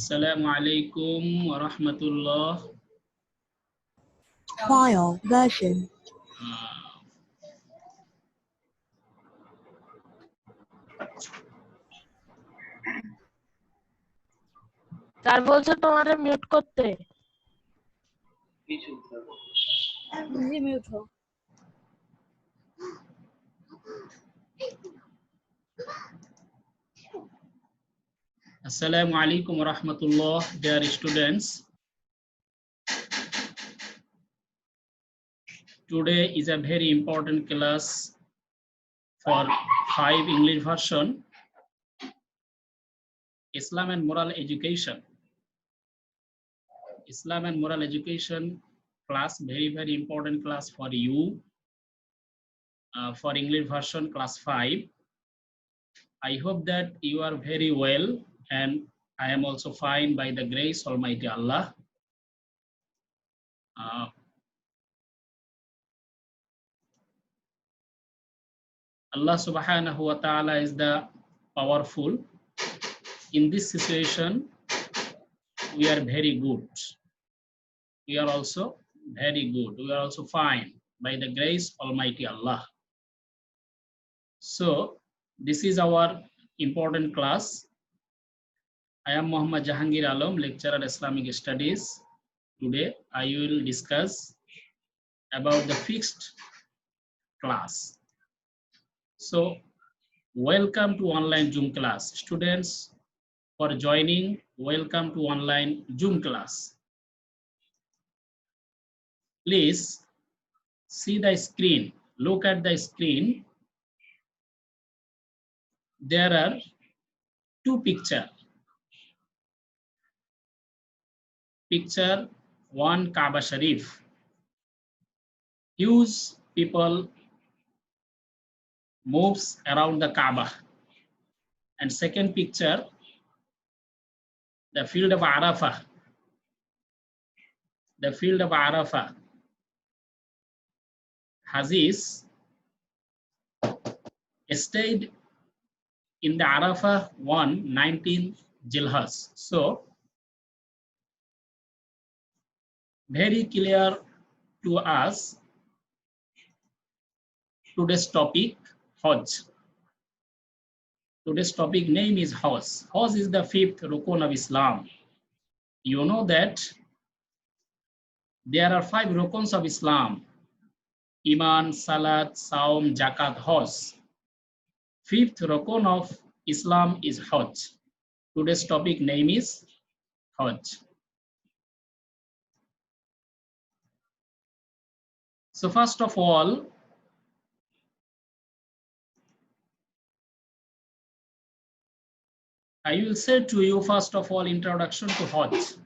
Assalamualaikum warahmatullah. File version. Sir বলছে তোমারে mute করতে। জি মিউট হো। Assalamualaikum warahmatullah, dear students. Today is a very important class for 5 English version, Islam and Moral Education. Islam and Moral Education class, very important class for you, for English version class 5. I hope that you are very well and I am also fine by the grace Almighty Allah. Allah subhanahu wa ta'ala is the powerful. In this situation, we are very good. We are also very good. We are also fine by the grace Almighty Allah. So, this is our important class. I am Muhammad Jahangir Alam, lecturer Islamic Studies. Today, I will discuss about the fixed class. So, welcome to online Zoom class. Students, for joining, welcome to online Zoom class. Please see the screen. Look at the screen. There are two pictures. Picture 1, Kaaba Sharif. Huge people moves around the Kaaba. And second picture, the field of Arafah. The field of Arafah. Hajis stayed in the Arafah 19 Zilhaj. So, very clear to us today's topic, Hajj. Today's topic name is Hajj. Hajj is the 5th rukun of Islam. You know that there are 5 rukuns of Islam: Iman, Salat, Saum, Zakat, Hajj. 5th rukun of Islam is Hajj. Today's topic name is Hajj. So first of all, I will say to you first of all introduction to Hajj.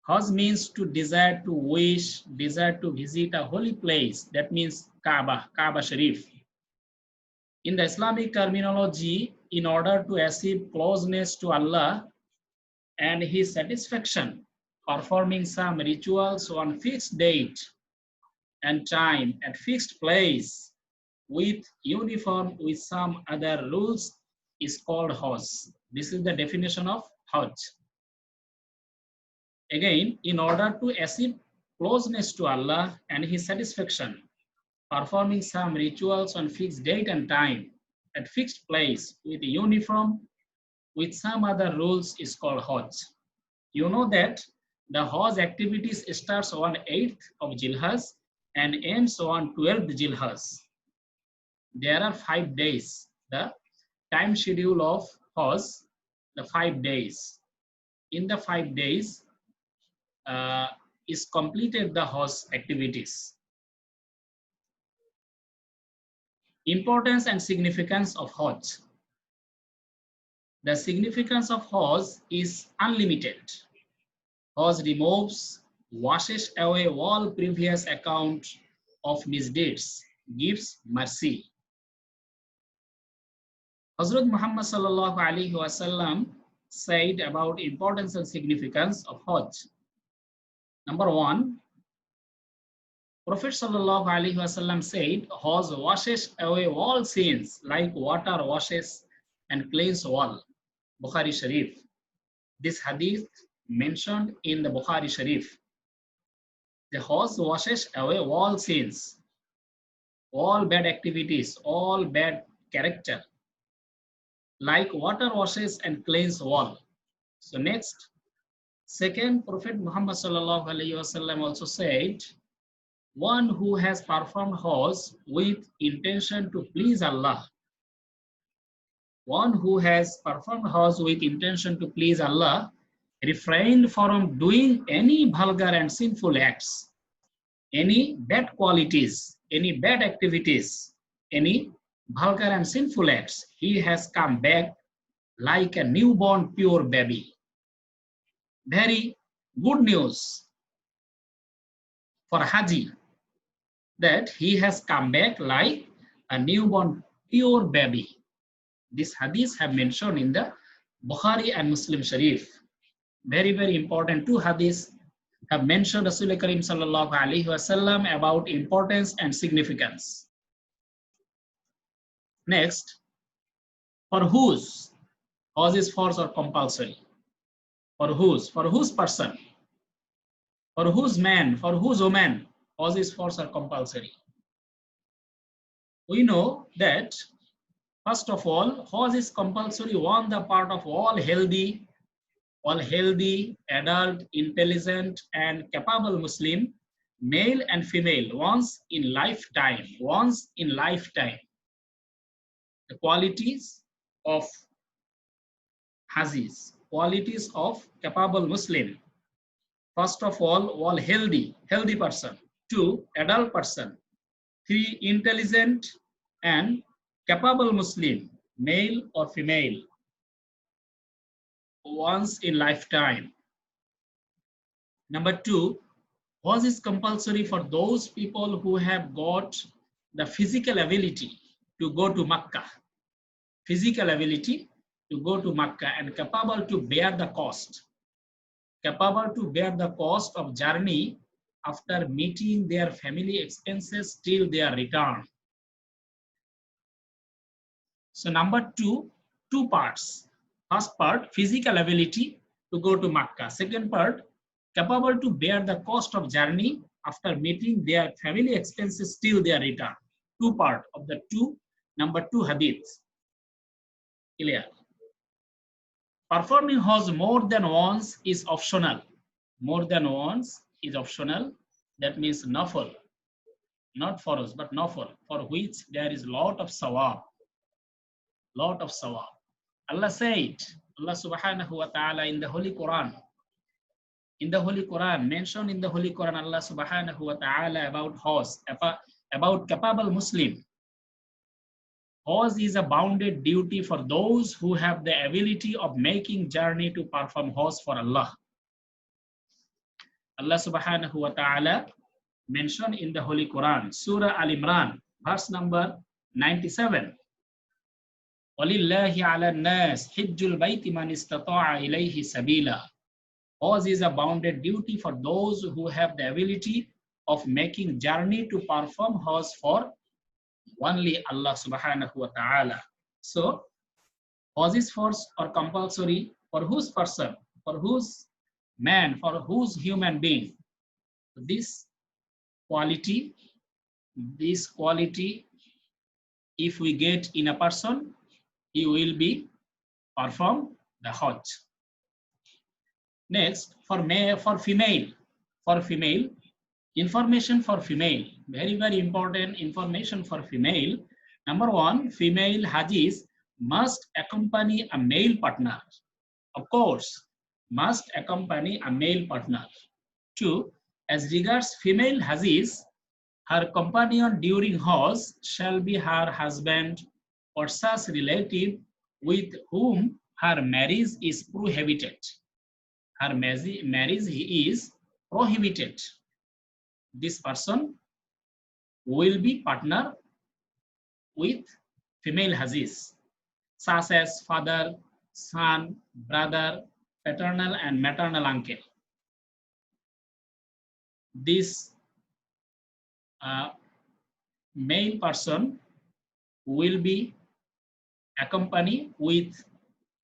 Hajj means to desire, to wish, desire to visit a holy place. That means Kaaba, Kaaba Sharif. In the Islamic terminology, in order to achieve closeness to Allah and His satisfaction, performing some rituals on fixed date and time at fixed place with uniform with some other rules is called Hajj. This is the definition of Hajj. Again, in order to achieve closeness to Allah and His satisfaction, performing some rituals on fixed date and time at fixed place with uniform with some other rules is called Hajj. You know that the Hajj activities starts on 8th of Zilhaj and ends on 12th Zilhaj. There are 5 days. The time schedule of Hajj, the 5 days. In the 5 days is completed the Hajj activities. Importance and significance of Hajj. The significance of Hajj is unlimited. Hajj removes, washes away all previous account of misdeeds, gives mercy. Hazrat Muhammad sallallahu alaihi wasallam said about importance and significance of Hajj. Number 1, Prophet sallallahu alaihi wasallam said, Hajj washes away all sins like water washes and cleans wall. Bukhari Sharif. This hadith mentioned in the Bukhari Sharif. The horse washes away all sins, all bad activities, all bad character, like water washes and cleans wall. So next, second, Prophet Muhammad sallallahu alaihi wasallam also said, one who has performed Hajj with intention to please Allah, one who has performed Hajj with intention to please Allah, refrained from doing any vulgar and sinful acts, any bad qualities, any bad activities, any vulgar and sinful acts, he has come back like a newborn pure baby. Very good news for Haji, that he has come back like a newborn pure baby. This hadith have mentioned in the Bukhari and Muslim Sharif. Very, very important. Two hadiths have mentioned Rasulullah Karim sallallahu alaihi wasallam about importance and significance. Next, for whose Hajj is force or compulsory? For whose person? For whose man? For whose woman? Hajj is force or compulsory? We know that first of all, Hajj is compulsory on the part of all healthy, adult, intelligent, and capable Muslim, male and female, once in lifetime. The qualities of Hajis, qualities of capable Muslim. First of all healthy person. 2, adult person. 3, intelligent and capable Muslim, male or female, once in lifetime. Number 2, Hajj is compulsory for those people who have got the physical ability to go to Makkah. Physical ability to go to Makkah and capable to bear the cost. Capable to bear the cost of journey after meeting their family expenses till their return. So number 2, 2 parts. First part, physical ability to go to Makkah. Second part, capable to bear the cost of journey after meeting their family expenses till their return. 2 part of the number 2 hadiths. Clear? Performing Hajj more than once is optional. More than once is optional. That means nafal. Not for us, but nafal, for which there is lot of sawab. Lot of sawab. Allah said, Allah subhanahu wa ta'ala in the Holy Quran. In the Holy Quran, mentioned in the Holy Quran, Allah subhanahu wa ta'ala about Hajj, about capable Muslim. Hajj is a bounded duty for those who have the ability of making journey to perform Hajj for Allah. Allah subhanahu wa ta'ala mentioned in the Holy Quran, Surah Al-Imran, verse number 97. وَلِلَّهِ عَلَى النَّاسِ حِجُّ الْبَيْتِ مَنِ اسْتَطَاعَ إِلَيْهِ سَبِيلًا. Hajj is a bounded duty for those who have the ability of making journey to perform Hajj for only Allah subhanahu wa ta'ala. So, Hajj is forced or compulsory for whose person, for whose man, for whose human being. This quality, if we get in a person, he will be perform the Hajj. Next, for female, information for female, very, very important information for female. Number 1, female Hajis must accompany a male partner. Of course, must accompany a male partner. 2, as regards female Hajis, her companion during Hajj shall be her husband or such relative with whom her marriage is prohibited. Her marriage is prohibited. This person will be partner with female Hajis, such as father, son, brother, paternal and maternal uncle. This male person will be accompanied with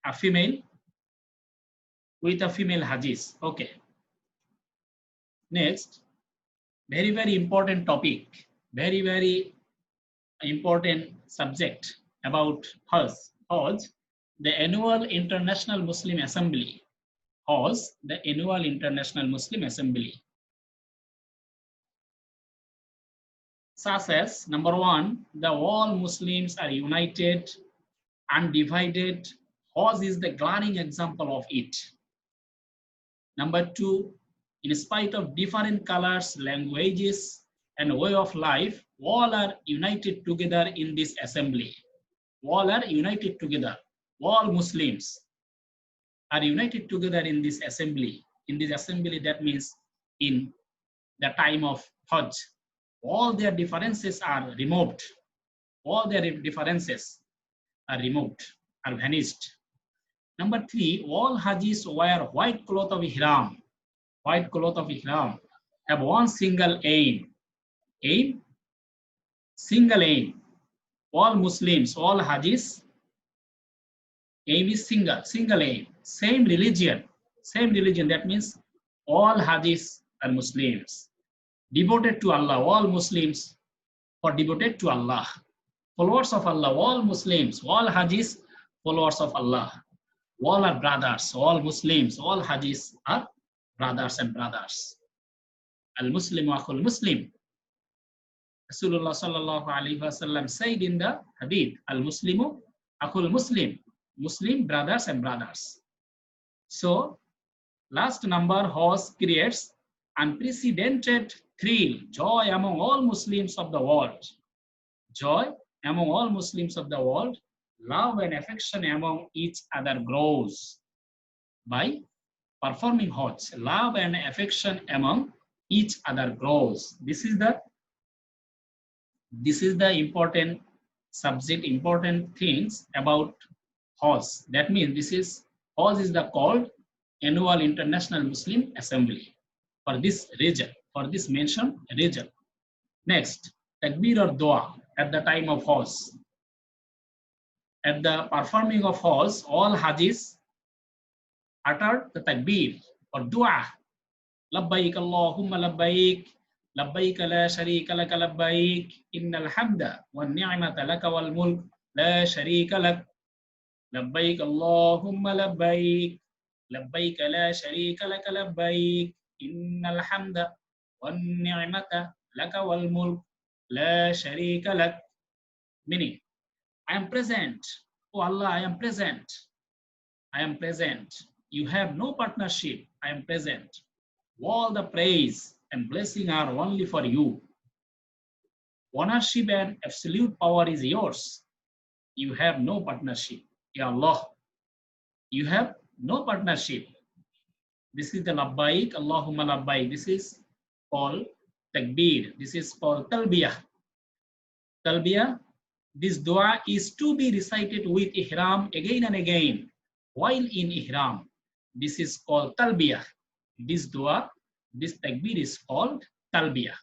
a female with a female Hajis. Okay. Next, very important topic, very important subject about Hajj. Hajj, the annual International Muslim Assembly. Hajj, the annual International Muslim Assembly. Such as, number one, the all Muslims are united, undivided. Hajj is the glaring example of it. Number two, in spite of different colors, languages, and way of life, all are united together in this assembly. All are united together. All Muslims are united together in this assembly. In this assembly, that means in the time of Hajj, all their differences are removed. All their differences are removed, are vanished. Number three, all Hajis wear white cloth of ihram. White cloth of ihram have one single aim. Aim? Single aim. All Muslims, all Hajis, aim is single aim. Same religion. That means all Hajis are Muslims. Devoted to Allah, all Muslims are devoted to Allah. Followers of Allah, all Muslims, all Hajis, followers of Allah. All are brothers, all Muslims, all Hajis are brothers and brothers. Al-Muslimu akhul Muslim. Rasulullah sallallahu alaihi wasallam said in the hadith, Al-Muslimu akhul Muslim. Muslim brothers and brothers. So, last number, Hajj creates unprecedented thrill, joy among all Muslims of the world. Joy among all Muslims of the world. Love and affection among each other grows by performing Hajj. Love and affection among each other grows. This is the important subject, important things about Hajj. That means Hajj is the called annual International Muslim Assembly for this region, for this mentioned region. Next, takbir or dua at the time of Hajj. At the performing of Hajj, all Hajis uttered the takbir or dua. Labbaik Allahumma labbaik, labbaik la sharika laka labbaik, innal hamda wan ni'mata laka wal mulk la sharika lak. Labbaik Allahumma labbaik, labbaik la sharika laka labbaik, innal hamda wan ni'mata laka wal mulk la sharika lak. Meaning, I am present. Oh Allah, I am present. I am present. You have no partnership. I am present. All the praise and blessing are only for you. Ownership and absolute power is yours. You have no partnership. Ya Allah, you have no partnership. This is the labbaik, Allahumma labbaik. This is called takbir. This is called talbiyah. Talbiyah. This dua is to be recited with ihram again and again while in ihram. This is called talbiyah. This dua, this takbir is called talbiyah.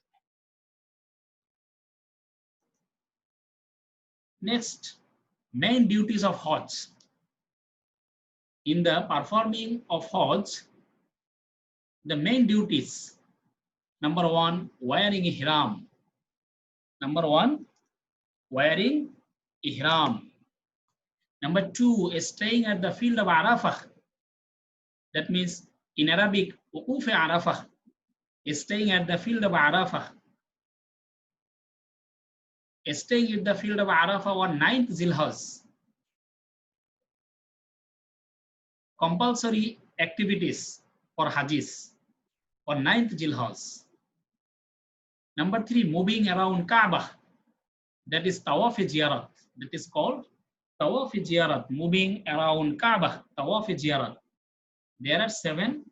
Next, main duties of Hajj. In the performing of Hajj, the main duties. Number one, wearing ihram. Number one, wearing ihram. Number two, staying at the field of Arafah. That means in Arabic, Wuquf Arafah, staying at the field of Arafah. Staying at the field of Arafah on 9th Zilhaj. Compulsory activities for Hajis on 9th Zilhaj. Number three, moving around Kaaba. That is Tawaf-e-Ziyarat. That is called Tawaf-e-Ziyarat, moving around Kaaba, Tawaf-e-Ziyarat. There are 7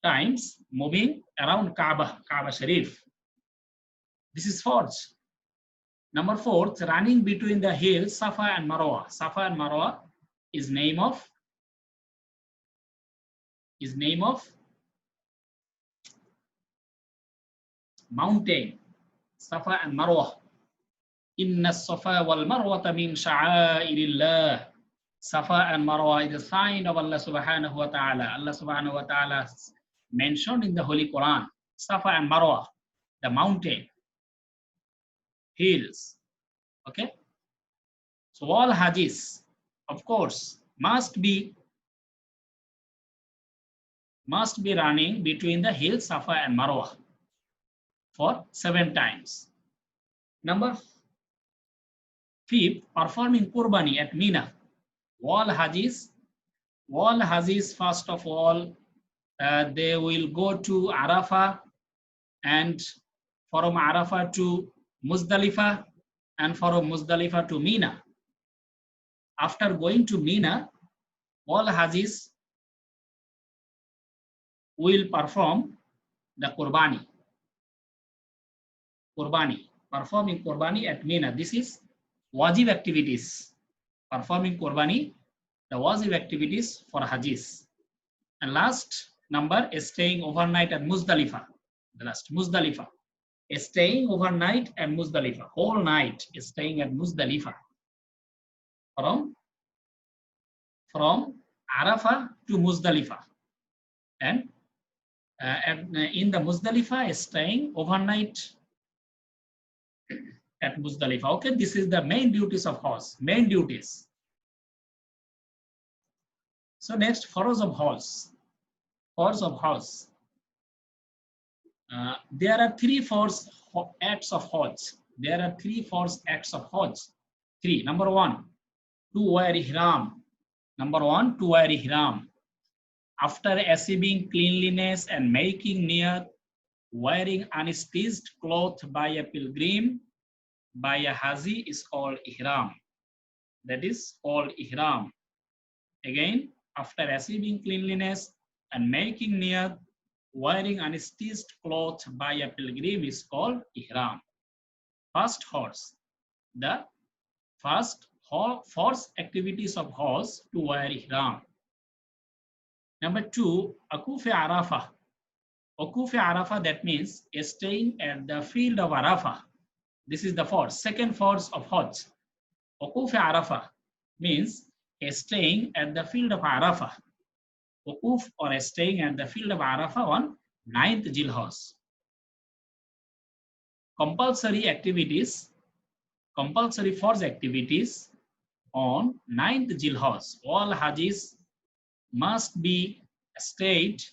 times moving around Kaaba, Kaaba Sharif. This is fourth. Number 4, running between the hills Safa and Marwa. Safa and Marwa is name of mountain. Safa and Marwa. Inna Safa wal Marwata min sha'airillah. Safa and Marwa is a sign of Allah subhanahu wa ta'ala. Allah subhanahu wa ta'ala mentioned in the Holy Quran, Safa and Marwa, the mountain, hills. Okay. So all Hajis, of course, must be running between the hills Safa and Marwa for 7 times. Number 5, performing Qurbani at Mina. All Hajis, first of all, they will go to Arafah, and from Arafah to Muzdalifah, and from Muzdalifah to Mina. After going to Mina, all Hajis will perform the Qurbani. Performing Qurbani at Mina. This is wajib activities. Performing Qurbani, the wajib activities for Hajis. And last number is staying overnight at Muzdalifah. The last, Muzdalifah. Staying overnight at Muzdalifah. Whole night is staying at Muzdalifah. From Arafah to Muzdalifah. And in the Muzdalifah is staying overnight at Muzdalifah. Okay, this is the main duties of Hajj. Main duties. So next, Farz of Hajj. Farz of Hajj. There are 3 farz acts of Hajj. There are 3 farz acts of Hajj. 3. Number 1, to wear ihram. Number 1, to wear ihram. After achieving cleanliness and making niyat, wearing unstitched cloth by a pilgrim, by a haji, is called ihram. That is called ihram. Again, after achieving cleanliness and making niyat, wearing unstitched cloth by a pilgrim is called ihram. First horse. The first activities of horse to wear ihram. Number 2, Akuf Arafah. Akuf Arafah, that means staying at the field of Arafah. This is the first. Second force of Hajj. Akuf Arafah means staying at the field of Arafah. Ukuf, or staying at the field of Arafah on 9th Zilhaj. Compulsory activities, compulsory force activities on 9th Zilhaj. All Hajis must be stayed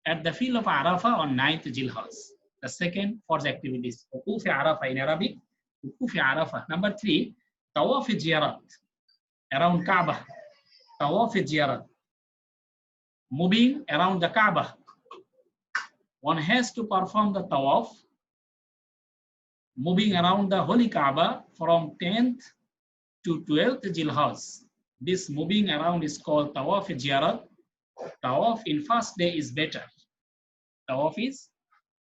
at the field of Arafah on 9th Zilhaj. The second force activities, Ukuf Arafah in Arabic, Ukuf Arafah. Number 3, Tawaf Ziyarat, around Kaaba. Tawaf Ziyarat, moving around the Kaaba. One has to perform the Tawaf, moving around the Holy Kaaba from 10th to 12th Zilhaj. This moving around is called Tawaf Ziyarat. Tawaf in first day is better. Tawaf is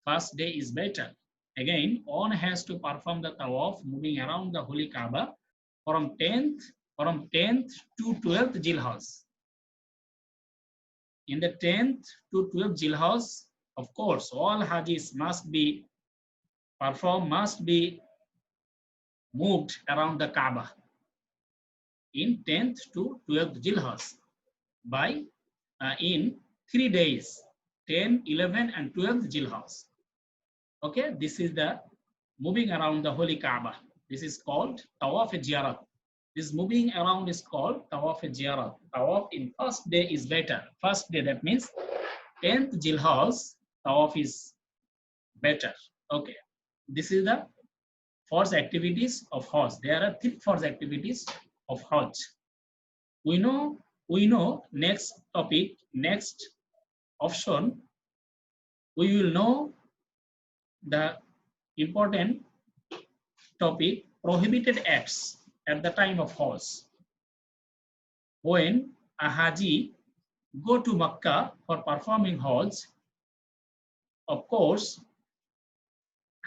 first day is better. Again, one has to perform the Tawaf, moving around the Holy Kaaba from 10th to 12th Zilhaj. In the 10th to 12th Zilhaj, of course, all Hajis must be moved around the Kaaba in 10th to 12th Zilhaj by in 3 days, 10, 11, and 12th Zilhaj. Okay, this is the moving around the Holy Kaaba. This is called Tawaf Ziyarat. This moving around is called Tawaf Ziyarat. Tawaf in first day is better. First day, that means 10th Zilhaj, Tawaf is better. Okay, this is the force activities of Hajj. There are 3 force activities of Hajj. We know next topic, next option, we will know the important topic, prohibited acts at the time of Hajj. When a Haji go to Makkah for performing Hajj, of course,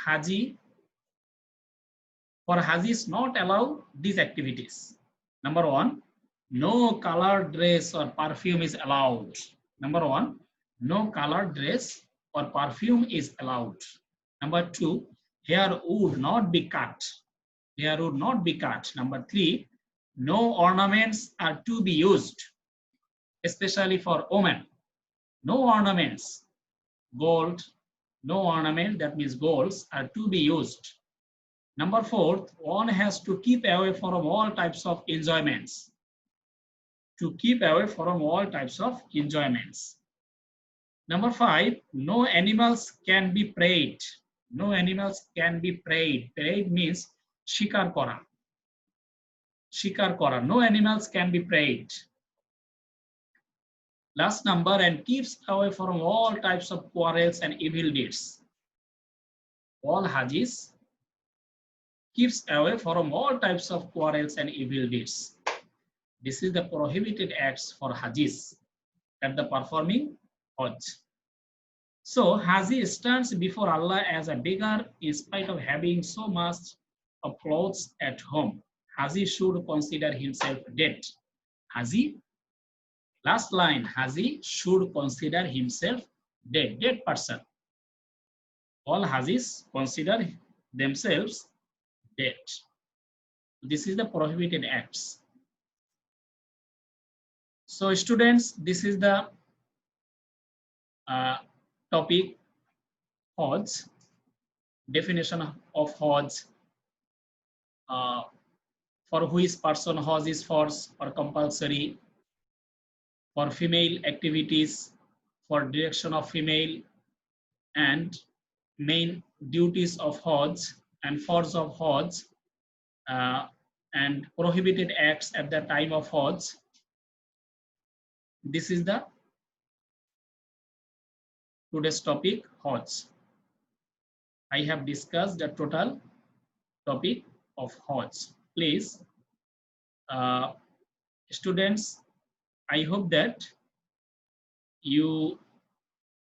Hajis not allow these activities. Number 1, no colored dress or perfume is allowed. Number 1, no colored dress or perfume is allowed. Number 2, hair would not be cut. Hair would not be cut. Number 3, No ornaments are to be used, especially for women. No ornaments, gold, no ornament, that means golds, are to be used. Number 4, one has to keep away from all types of enjoyments. To keep away from all types of enjoyments. Number 5, no animals can be preyed. No animals can be preyed. Preyed means shikar kora. Shikar kora. No animals can be preyed. Last number, and keeps away from all types of quarrels and evil deeds. All Hajis keeps away from all types of quarrels and evil deeds. This is the prohibited acts for Hajis at the performing Hajj. So Haji stands before Allah as a beggar in spite of having so much of clothes at home. Haji should consider himself dead. Haji, last line, Haji should consider himself dead, dead person. All Hajis consider themselves dead. This is the prohibited acts. So students, this is the topic Hajj, definition of Hajj, for which person Hajj is forced or compulsory, for female activities, for direction of female, and main duties of Hajj and force of Hajj, and prohibited acts at the time of Hajj. This is the today's topic, Hajj. I have discussed the total topic of Hajj. Please, students, I hope that you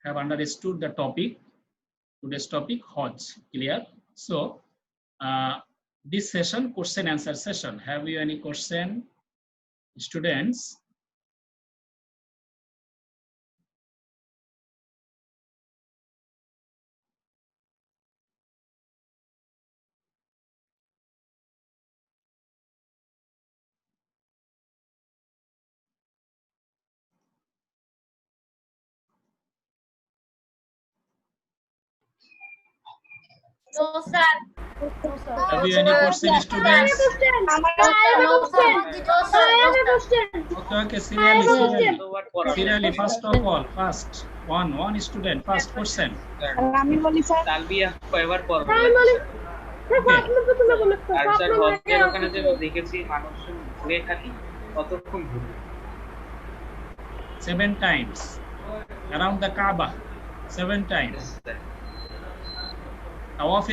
have understood the topic, today's topic, Hajj. Clear? So, this session, question answer session. Have you any question, students? No, sir. No, sir. Have you any question, students? Okay, serially, first of all, first, one student, first question. আমি বলি sir তালবিয়া কয়বার পড়ব Okay. আর sir হজের ওখানে যে দেখেছি মানুষ ঘুরে খালি কতক্ষণ ঘুরে 7 times around the Kaaba, 7 times. Tawaf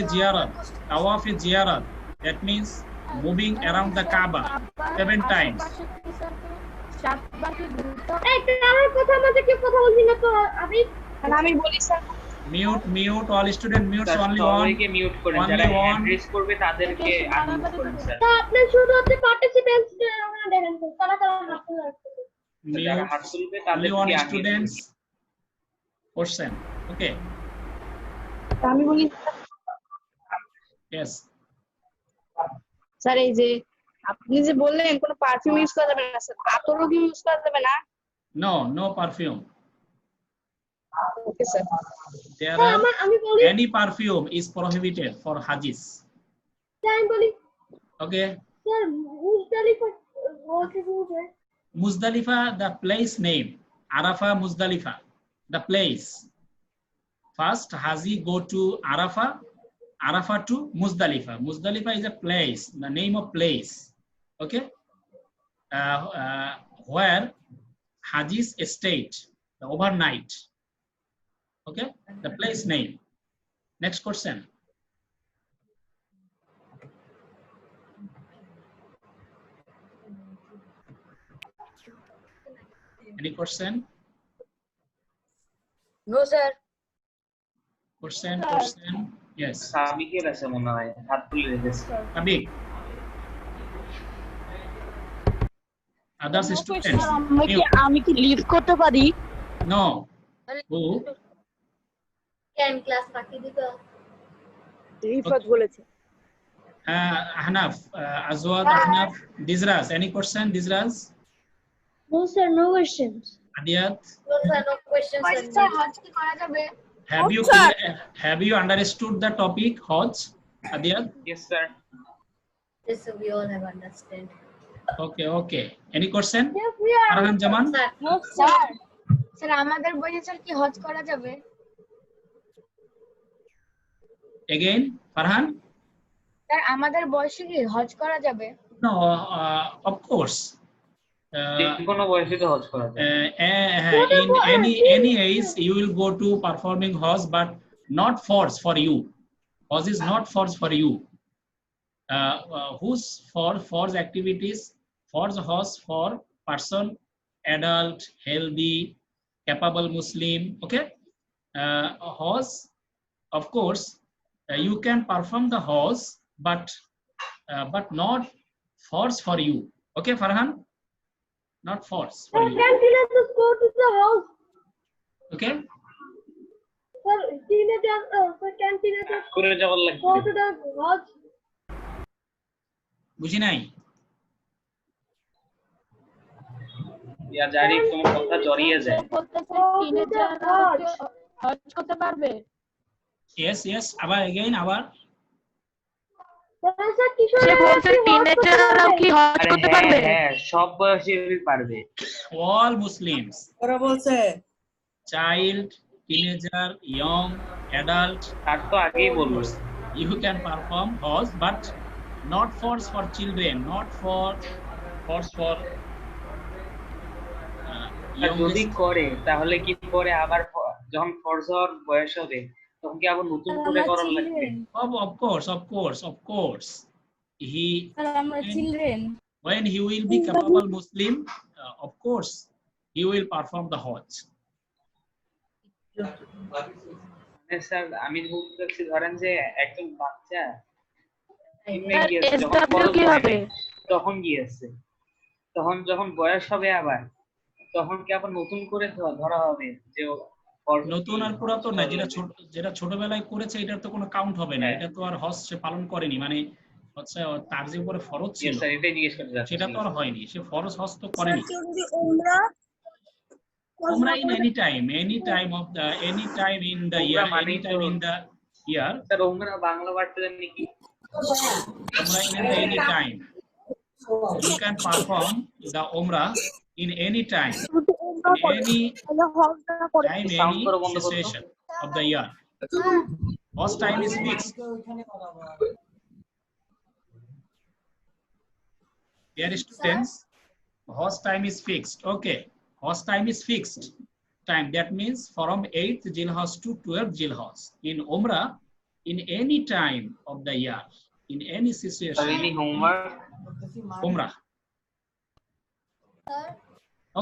ziyarat, that means moving around the Kaaba 7 times. আমি বলি sir Mute, all student mute, only one. সবাইকে মিউট করেন যারা অ্যাড্রেস করবে তাদেরকে আনমিউট করেন স্যার আপনি শুধু হচ্ছে পার্টিসিপেন্টস আমরা দেখেন তারা তারা হাত তুলবে যারা হাত তুলবে Only one তাদেরকে students question. Okay. আমি বলি Yes. স্যার এই যে আপনি যে বললেন কোনো পারফিউম ইউজ করা যাবে না স্যার আতরও কি ইউজ করা যাবে না No perfume. Okay sir There are any perfume is prohibited for Hajis. আমি বলি Okay. স্যার মুজদালিফা বলতে বুঝে Muzdalifa, the place name. Arafah, Muzdalifa, the place. First, Haji go to Arafah to Muzdalifa. Muzdalifa is a place, the name of place. Okay. Where Hajis stayed the overnight. Okay, the place name. Next question. Any question? No sir Question. Yes. সাবিকের আছে মনে হয় হাত তুলে রেখেছে Abhi. Others students. আমি কি leave করতে পারি? No. Who? কেন ক্লাস পাঠিয়ে দিবা রিফাত বলেছে Ahnaf, Azwad, Ahnaf, Dizras. Any question, Dizras? No sir, no questions. Adiyat, No sir, no questions. Sir হজ কি করা যাবে? have you understood the topic Hajj? Adiyat? Yes, sir. Yes, sir, we all have understand. Okay. Any question? Yes, we are. Farhan Jaman? Sir, No sir. Sir আমাদের বইয়ে sir কি হজ করা যাবে? Again, Farhan? Sir আমাদের বয়সে কি হজ করা যাবে? No, of course. কোনো বয়সে তো হজ করা যায়। In any age, you will go to performing Hajj, but not force for you. Hajj is not force for you. Whose for activities? Force Hajj for person, adult, healthy, capable Muslim. Okay. Hajj, of course, you can perform the Hajj, but not force for you. Okay, Farhan? Not force for Sir, you. can teenagers go to the house? Okay. Sir, teenagers, can teenagers করে যাওয়ার go লাগবে। to the house? বুঝি নাই। ইয়া জারি তোমার কথা জড়িয়ে যায়। বলতেছে টিনেজাররা হজ করতে পারবে। Yes. আবার again আবার। Sir, কিশোর সে বলছে টিনেজাররাও কি হজ আরে করতে পারবে? হ্যাঁ, সব বয়সী পারবে। All Muslims. ওরা বলছে Child, teenager, young, adult. তার তো আগেই বলবো। You can perform Hajj, but not force for children, not for force for আর যদি youngest. করে তাহলে কি করে আবার যখন ফরজ হওয়ার বয়স হবে তখন কি আবার নতুন করে করার লাগবে? Of course. He আমরা children. when he will be capable Muslim, of course, he will perform the Hajj. মানে স্যার আমি বলতেছি ধরেন যে একজন বাচ্চা স্যার এসডব্লিউ কি হবে? তখন গিয়েছে, তখন যখন বয়স হবে আবার তখন কি আবার নতুন করে ধরা হবে যে নতুন আর পুরাতন না, যেটা ছোটবেলায় করেছে এটার তো কোনো কাউন্ট হবে না। এটা তো আর হজ সে পালন করেনি, মানে হচ্ছে তার যে উপরে ফরজ ছিল স্যার এটাই জিজ্ঞেস করতে যাচ্ছি। সেটা তো আর হয়নি, সে ফরজ হজ তো করেনি। যদি উমরা Umrah in any time in the year, sir ওমরা বাংলা ওয়ার্ড জানেন কি? Umrah in any time. You can perform the Umrah in any time, any situation of the year. Hajj time is fixed. Dear students, Hajj time is fixed. Okay, Hajj time is fixed time. That means from 8th Zilhaj to 12th Zilhaj. In Umrah, in any time of the year, in any situation. Any homework? Umrah.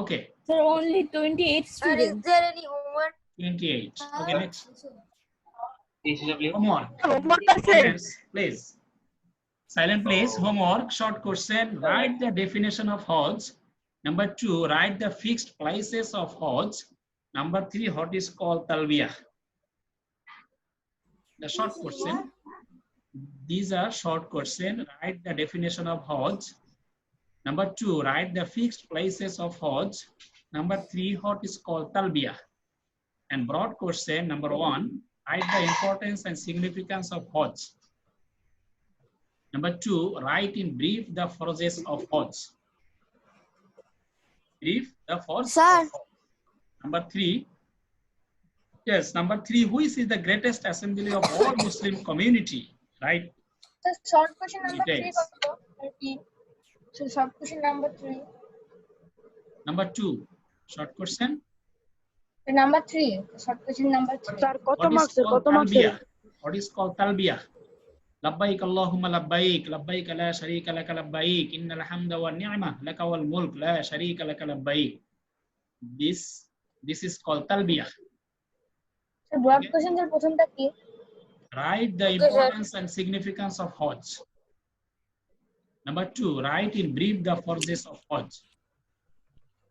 Okay. Sir, only 28 students. Is there any homework? 28. Okay, next. HW? Homework. Homework আছে? Students, please. Silent please. Homework. Short question. Write the definition of Hajj. Number 2, write the fixed places of Hajj. Number 3, what is called Talbiyah. The short question. These are short question. Write the definition of Hajj. Number 2, write the fixed places of Hajj. Number 3, what is called Talbiyah. And broad question, number 1, write the importance and significance of Hajj. Number 2, write in brief the phases of Hajj. Brief the phases Sir. of Hajj. Number 3, yes, number 3, who is the greatest assembly of all Muslim community, right? Sir, short question number 3. Details. So short question number 3. Number 2, short question. Number 3. Short question number 3. Sir কত What is মার্কসের called কত মার্কসের Talbiyah? What is called Talbiyah? Labbaik Allahumma labbaik, labbaik la sharika laka labbaik, innal hamda wa ni'mah laka wal mulk la sharika laka labbaik. This is called Talbiyah. Sir, broad question এর প্রথমটা কি? Write the importance and significance of Hajj. Number 2, write in brief the phases of Hajj.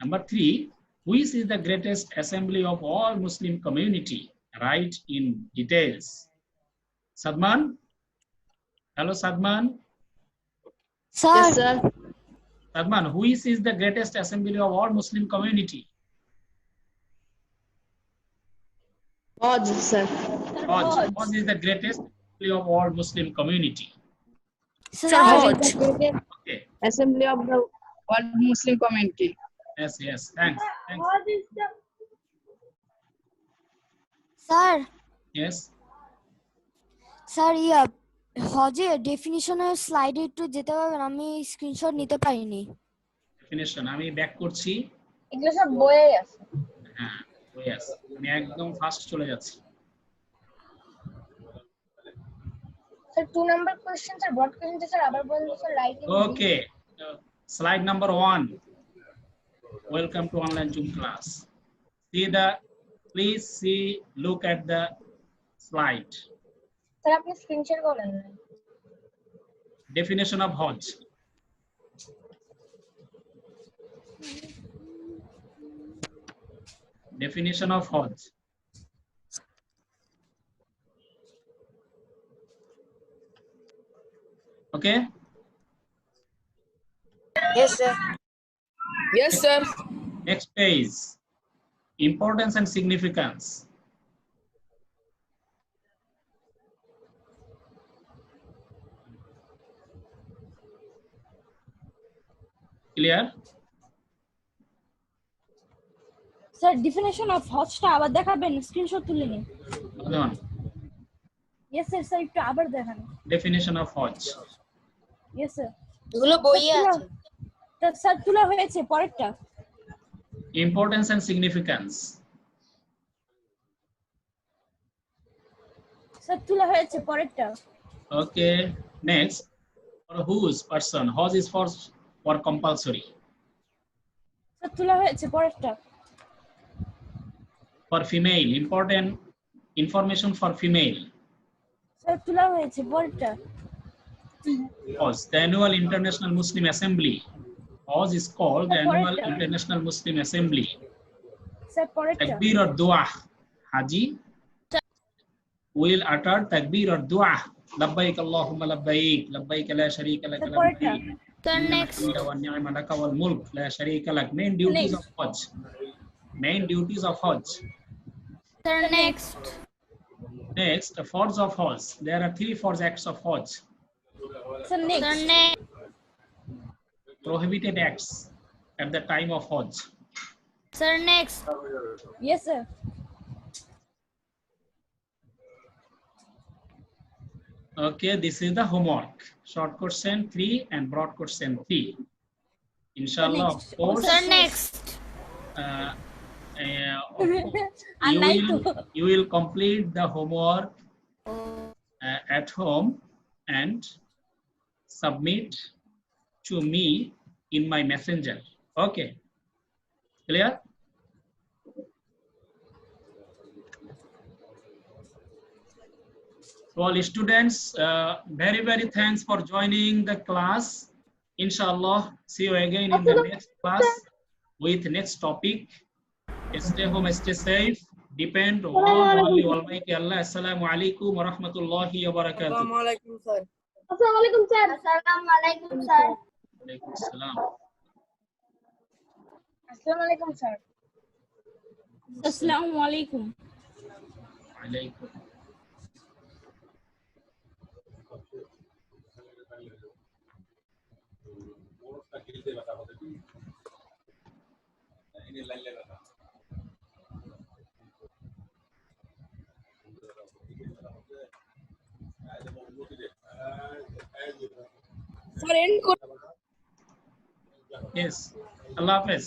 Number 3, which is the greatest assembly of all Muslim community? Write in details. Sadman, Hello, Sadman. Yes, sir. Sadman, which is the greatest assembly of all Muslim community? Hajj, sir. Hajj. Hajj is the greatest assembly of all Muslim community. Sir, Hajj is Hajj. the greatest Okay. assembly of the world Muslim community. Yes, yes. Thanks. Thanks. What is the sir Yes. Sir হজে ডেফিনিশনের স্লাইডে একটু যেতে পারবেন, আমি screenshot নিতে পারিনি। Definition. আমি back করছি। এগুলো সব বইয়ে আছে হ্যাঁ, yes. আমি একদম ফাস্ট চলে যাচ্ছি। Sir 2 number question sir broad question sir আবার বলুন sir right Okay. Slide number 1. Welcome to online Zoom class. Please look at the slide. Sir আপনি স্ক্রিন শেয়ার করেন না Definition of Hajj. Definition of Hajj. Okay. Yes, sir. Yes, sir. Next page. Importance and significance. Clear? Sir definition of হজটা আবার দেখাবেন, screenshot তুলে নিন। Hold on. Yes sir, sir একটু আবার দেখান। Definition of Hajj. Yes sir. এগুলো বইয়ে আছে। স্যার তোলা হয়েছে পরেরটা। Importance and significance. স্যার তোলা হয়েছে পরেরটা। Okay. Next. For whose person? Hajj is for compulsory. Sir তোলা হয়েছে পরেরটা। For female. Important information for female. Sir তোলা হয়েছে পরেরটা। Hajj, the annual International Muslim Assembly. Hajj is called the annual Correct. International Muslim Assembly. Sir পরেরটা। Takbir or dua. Haji will utter takbir or dua. Labbaik Allahumma labbaik. Labbaik la sharika lak The correct. labbaik. Turn Innal next. hamda wan ni'mata laka wal mulk la sharika lak. Main duties of Hajj. Main duties of Hajj. Sir next. Next, fords of Hajj. There are 3 fords acts of Hajj. Sir sir next. Next. Prohibited acts at the time of Hajj. Sir next. Yes sir. Okay, this is the homework. Short question 3 and broad question 3. Inshallah, of Next. course, sir next. আর নাই তো। you will complete the homework at home and submit to me in my messenger. Okay, clear? So all students, very thanks for joining the class. Inshallah, see you again in the next class with next topic. Stay home, stay safe. Depend on only Almighty Allah. Assalamu alaikum wa rahmatullahi wa barakatuh. আসসালামু আলাইকুম sir আসসালামু আলাইকুম sir Alaikum salam. আসসালামু আলাইকুম sir আসসালামু আলাইকুম। Alaikum. Sir, end Yes. Allah Hafiz.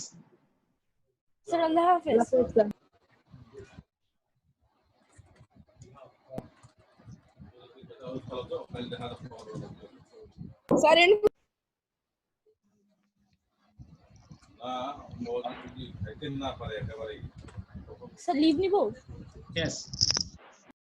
Sir আল্লাহ হাফেজ। Sir, end স্যার লিভ নিবো? Yes.